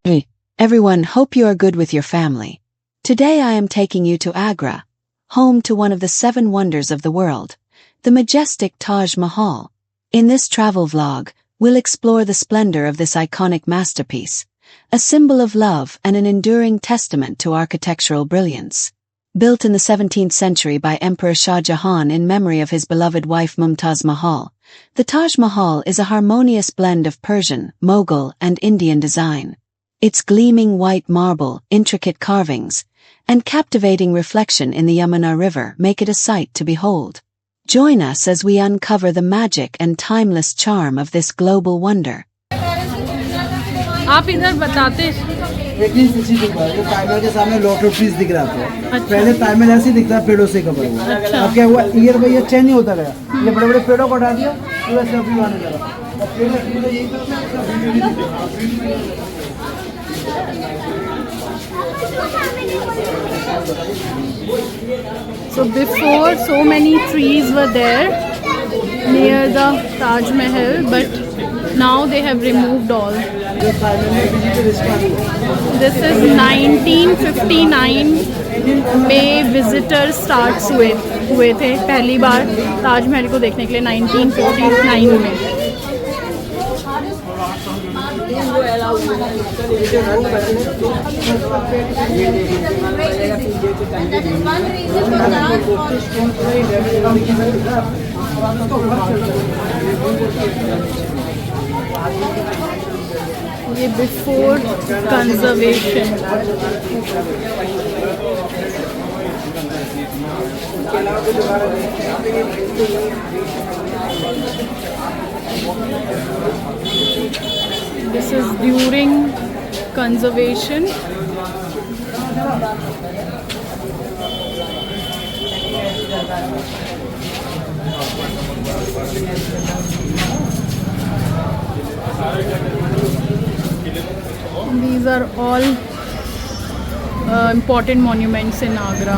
Hey, everyone, hope you are good with your family. Today I am taking you to Agra, home to one of the 7 wonders of the world, the majestic Taj Mahal. In this travel vlog, we'll explore the splendor of this iconic masterpiece, a symbol of love and an enduring testament to architectural brilliance. Built in the 17th century by Emperor Shah Jahan in memory of his beloved wife Mumtaz Mahal, the Taj Mahal is a harmonious blend of Persian, Mughal, and Indian design. Its gleaming white marble, intricate carvings, and captivating reflection in the Yamuna River make it a sight to behold. Join us as we uncover the magic and timeless charm of this global wonder. आप इधर बताते एक ही चीज दिख रहा है, तो timer के सामने लॉट ऑफ ट्रीज दिख रहा है। अच्छा। पहले टाइमर ऐसे दिखता है, पेड़ों से कवर हुआ। अच्छा। अब क्या हुआ, ईयर बाई ईयर चेंज होता गया। ये बड़े बड़े पेड़ों को हटा दिया, पूरा सब भी आने लगा। अब पेड़ यही So before, so many trees were there near the Taj Mahal, but now they have removed all. This is 1959 में विजिटर स्टार्ट्स हुए थे पहली बार ताजमहल को देखने के लिए 1959 में। ये before conservation. This is during conservation. These are all important monuments in Agra.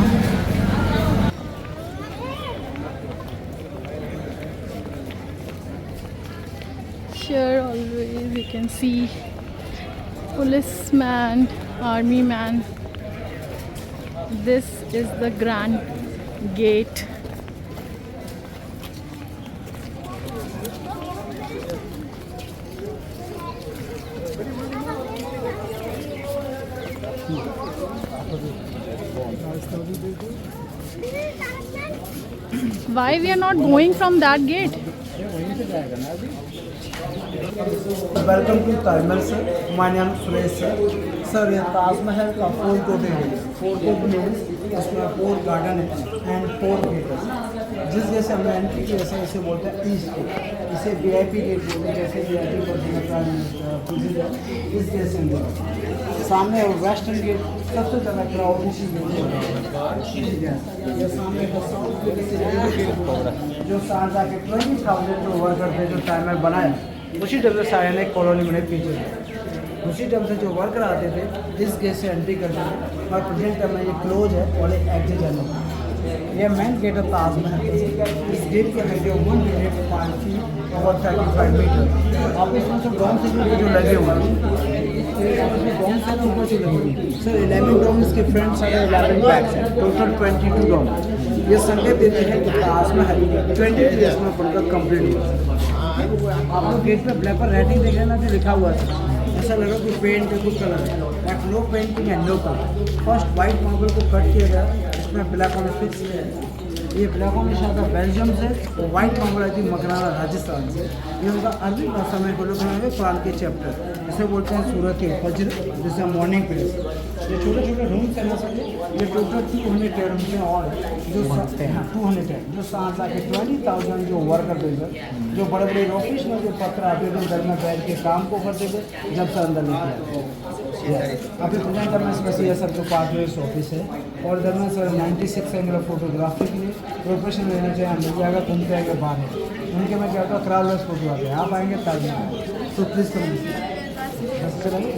Here always you can see policeman, army man. This is the Grand Gate. Why we are not going from that gate? Welcome to Taj Mahal sir, my name Suresh sir. ये ताजमहल का 4 coat है, 4 coat means इसमें 4 garden है and 4 gate है। जिस जैसे हमने entry की वैसे इसे बोलते हैं ईस्ट गेट, इसे VIP गेट बोलते हैं। जैसे VIP को इस जैसे सामने वेस्टर्न गेट सबसे ज़्यादा क्राउड इसी गेट है। ये सामने का साउथ गेट जो शारजा के 20,000 जो वर्कर थे जो टाइमर बनाया, उसी टाइम से शाह ने कॉलोनी बनाई पीछे। उसी टाइम से जो वर्कर आते थे इस गेट से एंट्री करते थे, और प्रेजेंट टाइम में ये क्लोज है और एग्जिट है। ये मेन गेट है ताजमहल। इस गेट के अंदर जो 105 फीट और 35 मीटर आप इसमें से डोम से जो लगे हुए हैं, डोम से ऊपर से लगे हुए सर। 11 डोम इसके front side 11 back side, total 22 डोम। ये संकेत देते हैं कि ताजमहल 20 ईयर्स में बनकर कंप्लीट हुआ। आप लोग गेट पे ब्लैक पर राइटिंग देख रहे ना, जो लिखा हुआ था, ऐसा लगा कि पेंट है, कुछ कलर है, but no painting and no colour. First white marble को कट किया गया, इसमें ब्लैक ऑन फिक्स किया है। ये ब्लैक ऑन आता बेल्जियम से, और वाइट मार्बल आई थी मकराना राजस्थान से। ये उनका अरबी भाषा में फॉलो बनाए कुरान के चैप्टर, इसे बोलते हैं सूरत फज्र, जिसे मॉर्निंग प्रेस। ये छोटे छोटे रूम्स हैं ना सर, ये टोटल 200 रूम्स हैं, और जो 200 जो 20,000 जो वर्कर थे सर, जो बड़े बड़े ऑफिस में जो पत्र आते थे घर में बैठ के काम को करते थे, जब से अंदर लेके अभी प्रेजेंट में स्पेशल सर जो पार्टनर्स ऑफिस है, और इधर में सर 96 एंगल फोटोग्राफी के लिए प्रोफेशन लेना चाहिए, मिल जाएगा, घूमते आएगा बाहर है। उनके में क्या होता है क्राउडलेस फोटो आते हैं। आप आएंगे ताजमहल, तो प्लीज़ करेंगे।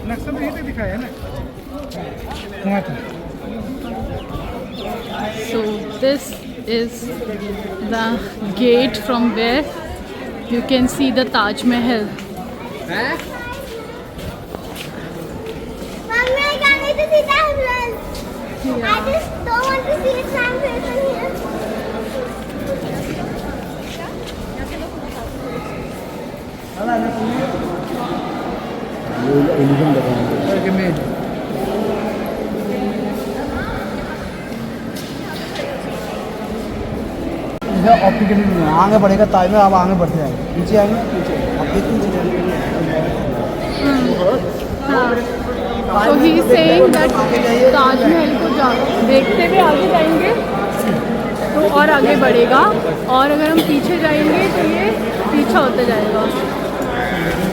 नक्शा में यहीं पे दिखाया है ना। So this is the gate from where you can see the Taj Mahal. Mommy, I can't wait to see Taj Mahal. I just don't want to see it from here. Optically आगे बढ़ेगा ताज में, आप आगे बढ़ते जाएंगे, नीचे आएंगे पीछे आप देखते So he is saying that Taj Mahal को देखते हुए आगे जाएंगे तो और आगे बढ़ेगा, और अगर हम पीछे जाएंगे तो ये पीछे होते जाएगा।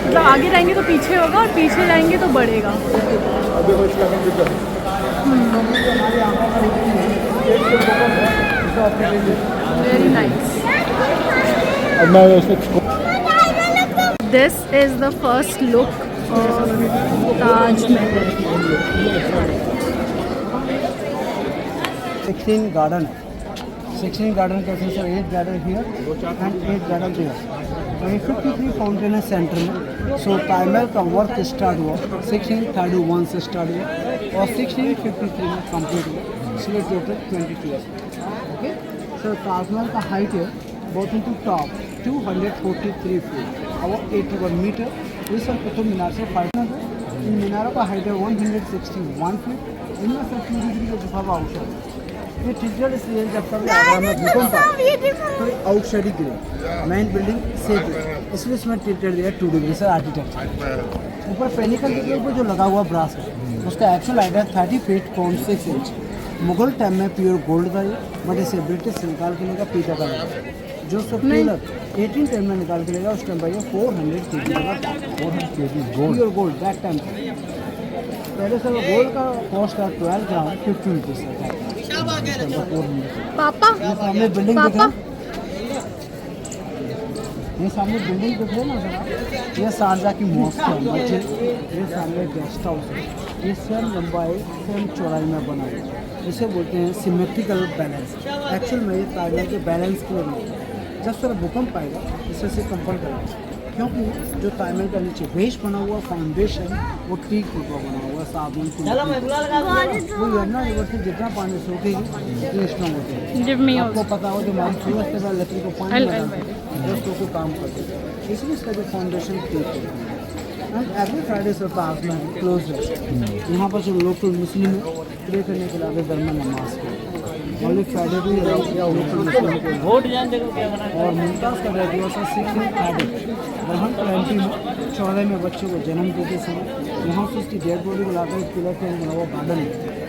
मतलब आगे जाएंगे तो पीछे होगा और पीछे जाएंगे तो बढ़ेगा। Very nice. This is the first look of Taj Mahal. 16 garden. 16 garden consists of 8 garden here and 8 garden there. वहीं 53 फाउंटेन है सेंटर में। सो ताजमहल का वर्क स्टार्ट हुआ 1631 से स्टार्ट हुआ और 1653 में कंप्लीट हुआ, इसलिए टोटल 22 ईयर्स। ओके, सो ताजमहल का हाइट है बॉटम टू टॉप 243 फीट और 81 मीटर। ये सब कुतुब मीनार से 500 है। इन मीनारों का हाइट है 161 फीट। इनमें से 2 डिग्री का गुफा आउटसाइड। ये टिपिकल इसलिए जब कभी आगरा में भूकंप आया तो आउटसाइड ही गिरे, मेन बिल्डिंग सेफ है, इसलिए इसमें टिल्टेड दिया 2 डिग्री से आर्किटेक्चर। ऊपर पेनिकल के ऊपर जो लगा हुआ ब्रास है उसका एक्चुअल हाइट है 30 फीट 6 इंच। मुगल टाइम में प्योर गोल्ड था ये, बट इसे ब्रिटिश से निकाल के लेगा पीटा का लगा, जो सब टेलर 18 टाइम में निकाल के लेगा उस टाइम भाई 400 केजी लगा, 400 KG pure gold that time. पहले सर गोल्ड का कॉस्ट था 12 ग्राम 50 रुपीज़ था। पापा, सामने बिल्डिंग दिख रहा है, ये सामने बिल्डिंग दिख रही है ना सर, ये शारजा की मॉस्क है, मस्जिद, ये सामने गेस्ट हाउस है। ये सेम लंबाई सेम चौड़ाई में बना है, इसे बोलते हैं सिमेट्रिकल बैलेंस। एक्चुअल में ये ताजमहल के बैलेंस के लिए जब सर भूकंप आएगा इसे से कंपन करेगा, क्योंकि जो ताजमहल का नीचे बेस बना हुआ फाउंडेशन वो टीक का बना हुआ साबुन वो यमुना रिवर से जितना पानी सूखेगी उतनी स्ट्रॉन्ग होती है। आपको पता हो जो हमारी सूरज के बाद लकड़ी को पानी लगाते हैं दोस्तों को काम करते हैं, इसलिए इसका जो फाउंडेशन टीक है। एंड एवरी फ्राइडे से ताजमहल क्लोज है। यहाँ पर जो लोकल मुस्लिम है प्रे करने के लिए दरमियान नमाज के ओनली फ्राइडे को लोकल मुस्लिम के और मुमताज़ का रेगुलर सीखने बरहन प्लांटी में 14 में बच्चों को जन्म देते समय वहाँ से उसकी डेड बॉडी को लाकर पिलर के अंदर वो गार्डन है,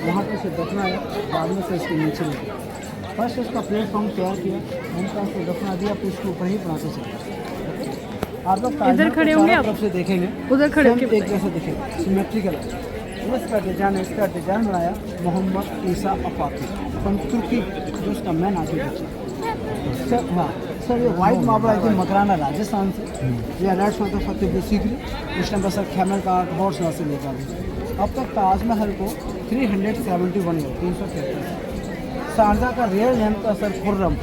वहाँ पर उसे दफना है, बाद में से इसके नीचे लगे। फर्स्ट उसका प्लेटफॉर्म तैयार किया, मुमताज़ को दफना दिया, फिर उसके ऊपर ही बनाते चले। आप लोग इधर खड़े होंगे, आप तरफ से देखेंगे उधर खड़े होंगे, एक जैसे दिखेगा, सिमेट्रिकल। इसका डिज़ाइन बनाया मोहम्मद ईसा अफाकी फ्रॉम तुर्की, जो उसका मैन आर्किटेक्चर। सर हाँ सर, ये वाइट मार्बल आई थी मकराना राजस्थान से, ये अलर्ट होता फतेहपुर सीकरी, उस टाइम पर सर खैमर का हॉर्स से लेकर गए। अब तक ताजमहल को 371 है, 373। शारजा का रियल नेम था सर खुर्रम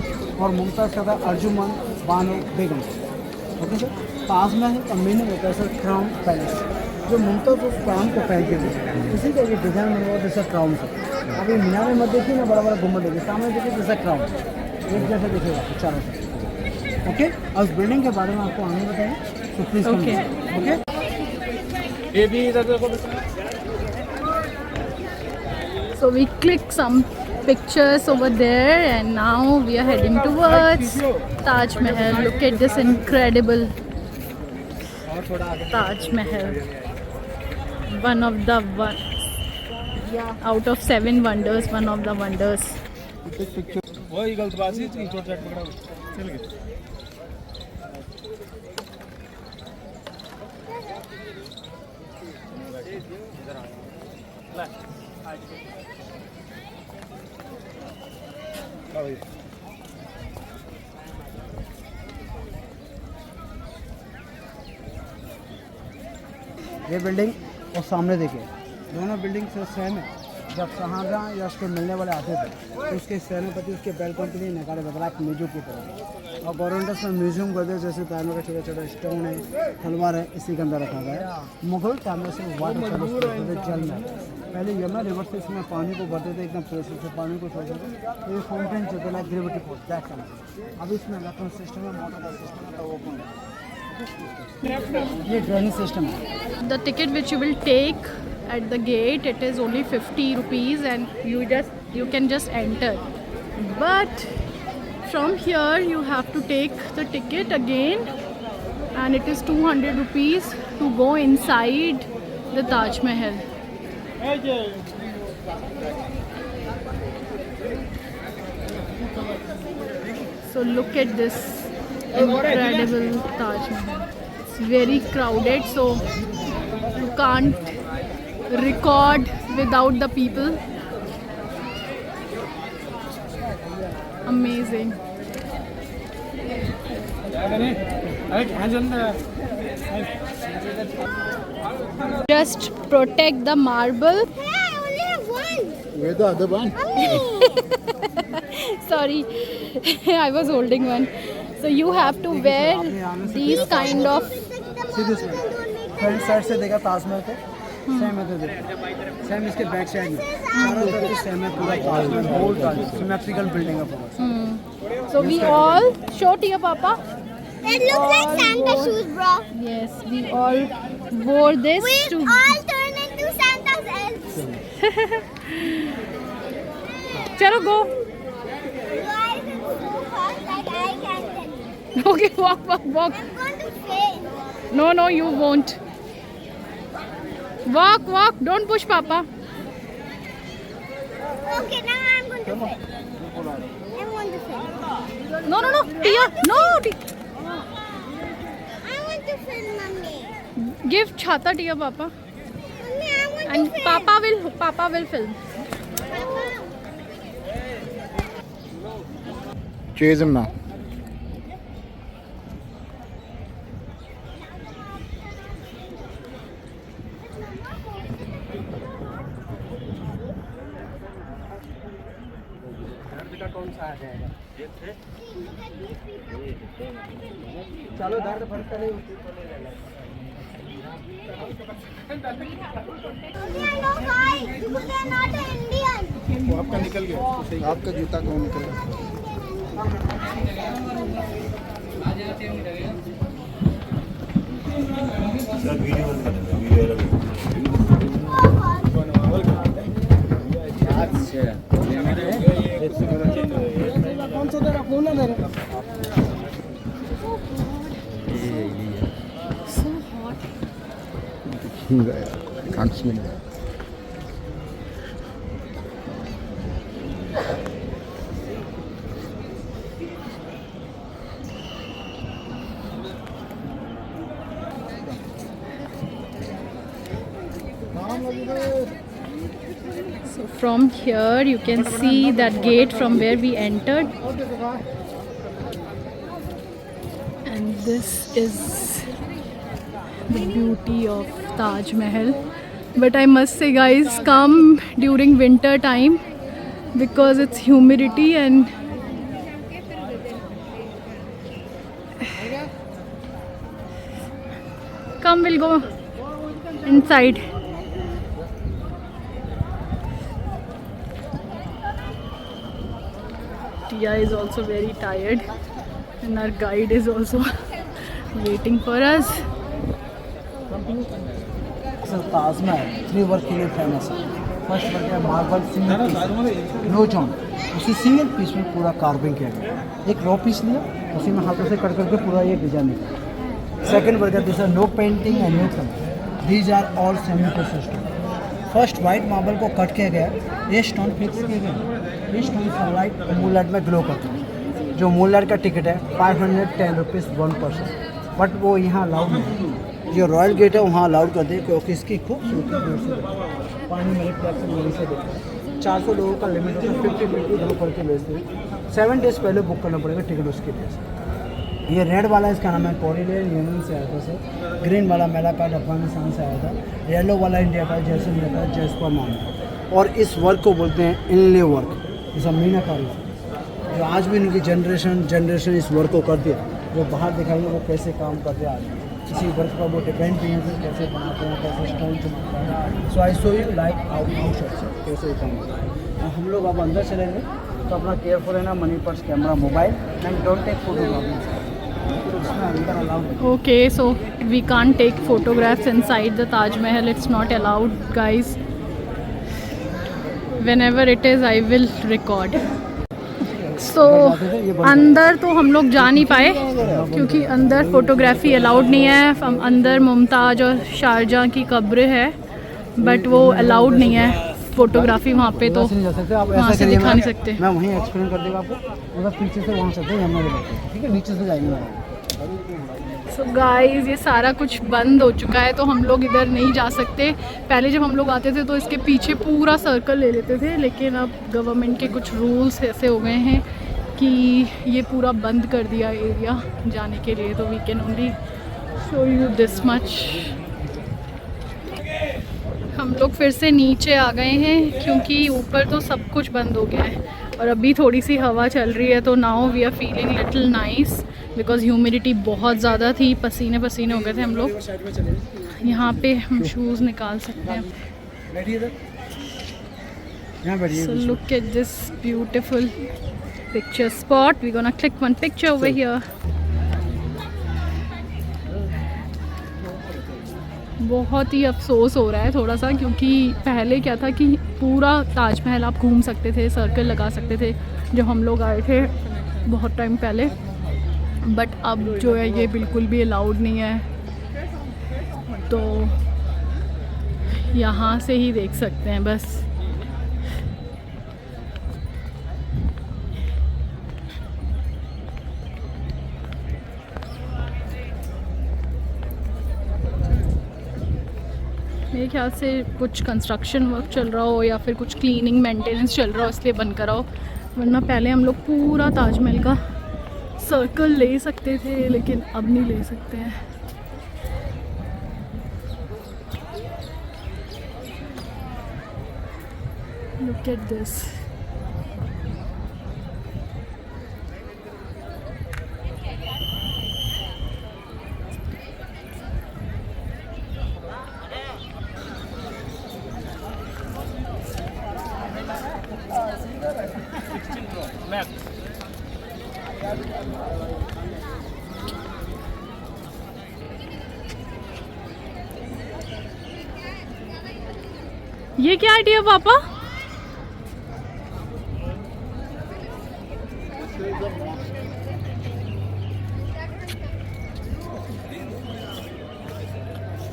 और मुमताज़ का था अर्जुमन बानो बेगम। ओके सर, ताजमहल का मीनिंग होता है सर क्राउन पैलेस, जो मुमताज़ उस क्राउन को पहनते हैं, इसी का ये डिज़ाइन बना हुआ जैसा क्राउन से। अभी मीनार में मत देखिए ना, बड़ा बड़ा गुम्बद देखिए, सामने देखिए जैसा क्राउन एक जैसा दिखेगा चारों से। ओके, और उस बिल्डिंग के बारे में आपको आगे बताएं तो please okay. So we click some pictures over there and now we are heading towards Taj Mahal. Look at this incredible Taj Mahal. One of the out of 7 wonders, one of the wonders. वही गलतबाजी थी, चोट चाट पकड़ा चल गए। ये building और सामने देखिए दोनों बिल्डिंग से सेम है। जब शाहजहाँ या उसको मिलने वाले आते थे तो उसके सेनापति उसके बैलकॉन के लिए नकारे बदला म्यूजियम की तरह। और गवर्नमेंट में म्यूजियम कर दिया, जैसे तानों का छोटा छोटा स्टोन है, तलवार है, इसी के अंदर रखा गया है। मुगल टाइम में से वाटर सर्विस जल में पहले यमुना रिवर से इसमें पानी को भरते थे, एकदम प्रेशर से पानी को छोड़ते थे तो ये फाउंटेन जो है ग्रेविटी फोर्स दैट कम। अब इसमें इलेक्ट्रॉनिक सिस्टम है, मोटर का सिस्टम है, तो वो कौन है ये ड्रेनेज सिस्टम है। The ticket which you will take at the gate, it is only 50 rupees and you can just enter. But from here you have to take the ticket again and it is 200 rupees to go inside the Taj Mahal. So look at this incredible Taj Mahal. It's very crowded, so you can't record without the people. Amazing. Just protect the marble. Hey, I only have one. Where's the other one? Sorry, I was holding one. So you have to wear these kind of. See this one. Front side से देखा ताजमहल को same है, तो देखो same इसके back side में चारों तरफ सेम है पूरा ताजमहल, होल सिमेट्रिकल बिल्डिंग है पूरा। So we all show to your papa. It looks like Santa shoes, bro. Yes, we all wore this We to. all turn into Santa's elves. Chalo go. Guys, it's so fast, like I can't tell you. Okay, walk. I'm going to fail. No, you won't. Walk. Don't push papa. Okay, now I'm going to fail. I'm going to fail. No. Tia, no. I want to film, mommy. Give chhata to your papa. Mommy, I want And to film. Papa will film. Papa. Chase him now. चलो दर्द फर्क करे। No, guys, because they're not Indian. वो आपका निकल गया, आपका जूता कौन निकल गया? कौन सा दे रहा, कौन ना दे रहा? So hot. Can't smell it. So from here you can see that gate from where we entered. And this is the beauty of Taj Mahal. But I must say guys, come during winter time because it's humidity and come, we'll go inside. Tia is also very tired and our guide is also waiting for us. Sir Taj Mahal 3 work के लिए famous है। First work है marble single piece, no join, उसी single piece में पूरा carving किया गया। एक रॉ पीस लिया, उसी में हाथों से कट करके पूरा ये डिजाइन निकला। सेकंड वर्क है this are no painting and no colour, these are all semi process stone. First white marble को कट किया गया, ये स्टोन फिक्स किए गए, ये स्टोन सनलाइट मूनलाइट में ग्लो करते हैं। जो मूनलाइट का टिकट है 510 रुपीज़ 1 पर्सन, बट वो यहाँ अलाउड नहीं। जो रॉयल गेट है वहाँ अलाउड कर दे क्योंकि इसकी खूबसूरती दूर से पानी मेरे प्लेट से वहीं से देखा। 400 लोगों का लिमिट होता है, 50 मिनट की धूप करके बेचते हैं। 7 डेज़ पहले बुक करना पड़ेगा टिकट उसके लिए। ये रेड वाला इसका नाम है कोरिलियन, यमन से आया था सर। ग्रीन वाला मेलाकार्ड अफगानिस्तान से आया था। येलो वाला इंडिया का जैसमिन का जैस्पर नाम है। और इस वर्क को बोलते हैं इनले वर्क, जैसा मीनाकारी, जो आज भी इनकी जनरेशन इस वर्क को करती है। जो बाहर दिखाएंगे वो कैसे काम करते हैं आज इसी वर्क पर वो डिपेंड भी है, कैसे बनाते हैं, कैसे स्टोन चमकता है। So I show you like out कैसे काम करते हैं। हम लोग अब अंदर चलेंगे तो अपना केयरफुल है ना, money purse, camera, mobile and don't take photograph. Okay, so we can't take photographs inside the Taj Mahal. It's not allowed, guys. Whenever it is, I will record. So अंदर तो हम लोग जा नहीं पाए क्योंकि अंदर फोटोग्राफी अलाउड नहीं है। हम अंदर मुमताज़ और शारजहाँ की कब्र है, बट वो अलाउड नहीं है फोटोग्राफी वहाँ पे, तो वहाँ से दिखा नहीं सकते। मैं वहीं एक्सप्लेन कर दूँगा आपको। मतलब पीछे से वहाँ चलते हैं, हम ठीक है, नीचे से जाएंगे। सो गाइस, ये सारा कुछ बंद हो चुका है तो हम लोग इधर नहीं जा सकते। पहले जब हम लोग आते थे तो इसके पीछे पूरा सर्कल ले लेते थे, लेकिन अब गवर्नमेंट के कुछ रूल्स ऐसे हो गए हैं कि ये पूरा बंद कर दिया एरिया जाने के लिए। तो we can only show you this much. हम लोग फिर से नीचे आ गए हैं क्योंकि ऊपर तो सब कुछ बंद हो गया है और अभी थोड़ी सी हवा चल रही है। तो now we are feeling little nice because humidity बहुत ज़्यादा थी, पसीने पसीने हो गए थे हम लोग। यहाँ पे हम शूज़ निकाल सकते हैं। So look at this beautiful picture spot. We're gonna click one picture over here. बहुत ही अफसोस हो रहा है थोड़ा सा, क्योंकि पहले क्या था कि पूरा ताजमहल आप घूम सकते थे, सर्कल लगा सकते थे जब हम लोग आए थे बहुत टाइम पहले, बट अब जो है ये बिल्कुल भी अलाउड नहीं है। तो यहाँ से ही देख सकते हैं बस। मेरे ख्याल से कुछ कंस्ट्रक्शन वर्क चल रहा हो या फिर कुछ क्लीनिंग मेंटेनेंस चल रहा हो, इसलिए बंद करा हो। वरना पहले हम लोग पूरा ताजमहल का सर्कल ले सकते थे, लेकिन अब नहीं ले सकते हैं। Look at this. ये क्या आइडिया पापा?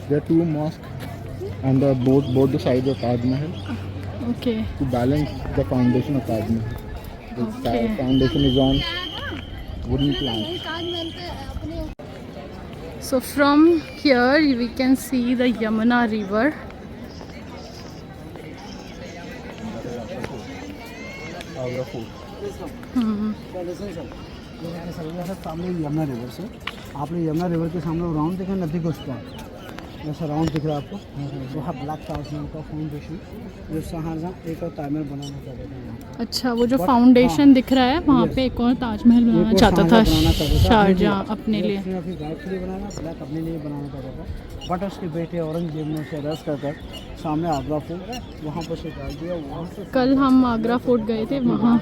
There are two mosques on the both the sides of Taj Mahal. Okay. To balance the foundation of Taj Mahal. The Okay. foundation is on wooden planks. So from here we can see the Yamuna river. Agra Fort. सामने Yamuna river से आपने Yamuna river के सामने round देखा, नदी को उसका ऐसा राउंड दिख रहा है आपको। वहाँ ब्लैक ताजमहल का फाउंडेशन जो शाहजहाँ एक और ताजमहल बनाना चाहते थे। अच्छा, वो जो फाउंडेशन दिख रहा है वहाँ पे एक और ताजमहल बनाना चाहता था शाहजहाँ अपने लिए। उसने अपनी वाइफ के लिए बनाना, ब्लैक अपने लिए बनाना चाहता था, बट उसके बेटे औरंगजेब ने उसे रस कर सामने आगरा फोर्ट वहाँ पर से डाल दिया। वहाँ से कल हम आगरा फोर्ट गए थे, वहाँ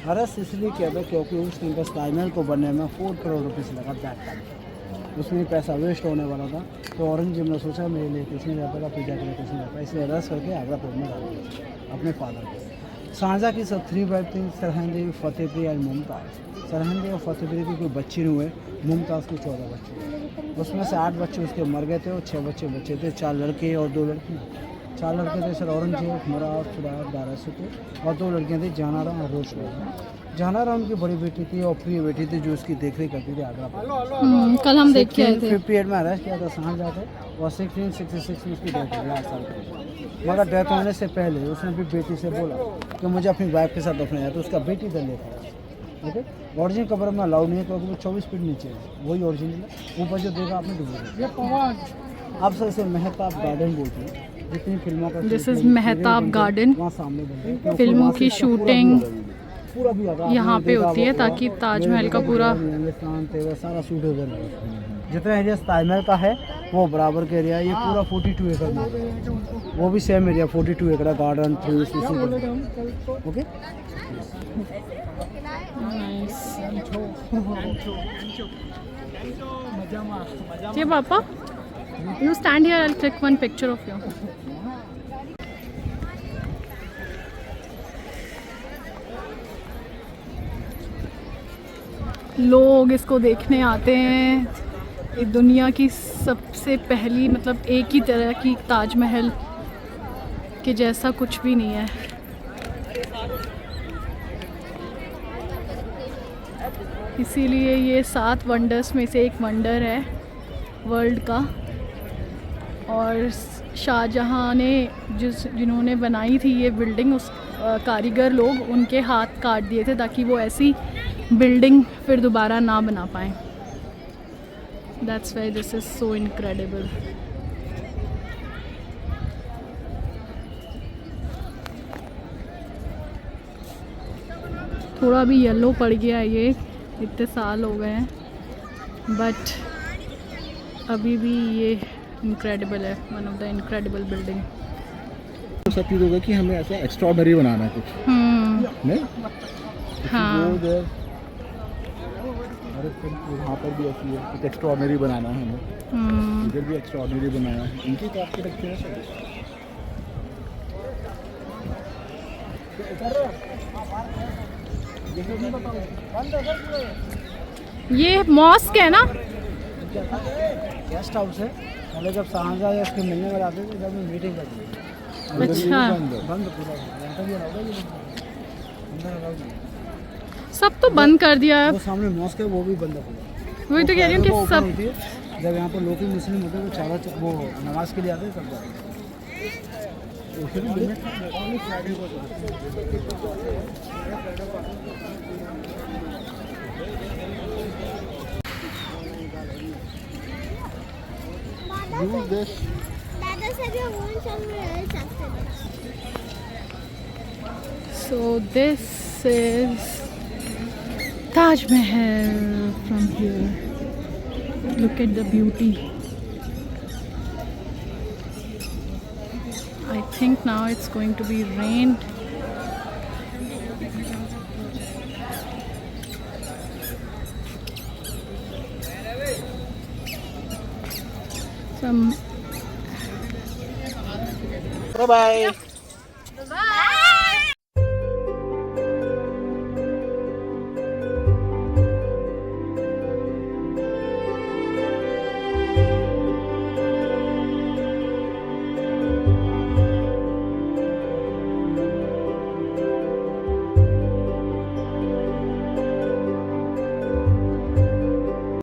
अरस इसलिए किया था क्योंकि उस टाइम पर ताजमहल को बनने में 4 करोड़ रुपये लगा बैक टाइम। उसमें पैसा वेस्ट होने वाला था, तो औरंगजेब ने सोचा मेरे लिए कुछ नहीं रहता था, पूजा के लिए कुछ नहीं रहता, इसलिए रस करके आगरा फोर्ट में डाल दिया अपने फादर को। शाहजहाँ की सब 3 वाइफ थी, सरहन देवी, फतेहपुरी और मुमताज़। सरहन देवी और फतेहपुरी की कोई बच्ची नहीं हुए, मुमताज़ के 14 बच्चे, उसमें से 8 बच्चे उसके मर गए थे और 6 बच्चे थे, 4 लड़के और 2 लड़की। 4 लड़के थे सर औरंगजेब, मुराद, सुराद, दारासुतो, और 2 लड़कियाँ थी जहानारा और रोशना। जहानारा उनकी बड़ी बेटी थी और प्रिय बेटी थी जो उसकी देखरेख करती थी आगरा पर। कल हम देख के आए थे। 1658 में अरेस्ट किया था शाहजहाँ को और 1666 में उसकी डेथ हुई 8 साल की। मगर डेथ होने से पहले उसने भी बेटी से बोला कि मुझे अपनी वाइफ के साथ दफनाया, तो उसका बेटी दल लेता ओके, ओरिजिनल कब्र में अलाउड नहीं है क्योंकि वो 24 फीट नीचे है, वही ओरिजिनल है। ऊपर जो देखा आपने डुप्लीकेट। आप सर इसे मेहताब गार्डन बोलते हैं, जितनी फिल्मों का दिस इज मेहताब गार्डन। वहाँ सामने बनता है। फिल्मों की शूटिंग पूरा भी आता है, यहाँ आपने पे देखा होती है होगा, ताकि ताजमहल का पूरा रेगिस्तान तेवर सारा शूट उधर है। जितना एरिया ताजमहल का है वो बराबर का एरिया है। ये पूरा 42 एकड़ में है। वो भी सेम एरिया 42 एकड़ गार्डन 3 ओके। ये पापा, you stand here, I'll click one picture of you. लोग इसको देखने आते हैं। ये दुनिया की सबसे पहली मतलब एक ही तरह की ताजमहल के जैसा कुछ भी नहीं है। इसीलिए ये 7 वंडर्स में से एक वंडर है वर्ल्ड का। और शाहजहाँ ने जिन्होंने बनाई थी ये बिल्डिंग, उस कारीगर लोग उनके हाथ काट दिए थे ताकि वो ऐसी बिल्डिंग फिर दोबारा ना बना पाएँ। That's why this is so incredible. थोड़ा भी येलो पड़ गया है ये, इतने साल हो गए हैं, बट अभी भी ये इनक्रेडिबल है, one of the incredible building. सब चीज़ होगा कि हमें ऐसा एक्स्ट्राऑर्डिनरी बनाना है कुछ, नहीं? हाँ। वो उधर वहाँ पर भी ऐसी है, कुछ एक्स्ट्राऑर्डिनरी बनाना है हमें। इधर भी एक्स्ट्राऑर्डिनरी बनाना है। इनकी तो आपके रखते हैं। ये मॉस्क है ना? गेस्ट हाउस है। पहले जब शाहजहाँ या उसके मिलने वाले आते थे जब मीटिंग करते थे। अच्छा, बंद पूरा सब तो बंद कर दिया है। वो सामने मॉस्क है वो भी बंद है पूरा। वही तो कह रही हूँ कि वो सब होती है, जब यहाँ पर लोकल मुस्लिम होते हैं वो चारा वो नमाज के लिए आते हैं तब जाते हैं। Use this. Dada said your wounds are real sustenance. So this is Taj Mahal from here. Look at the beauty. I think now it's going to be rained. Bye bye.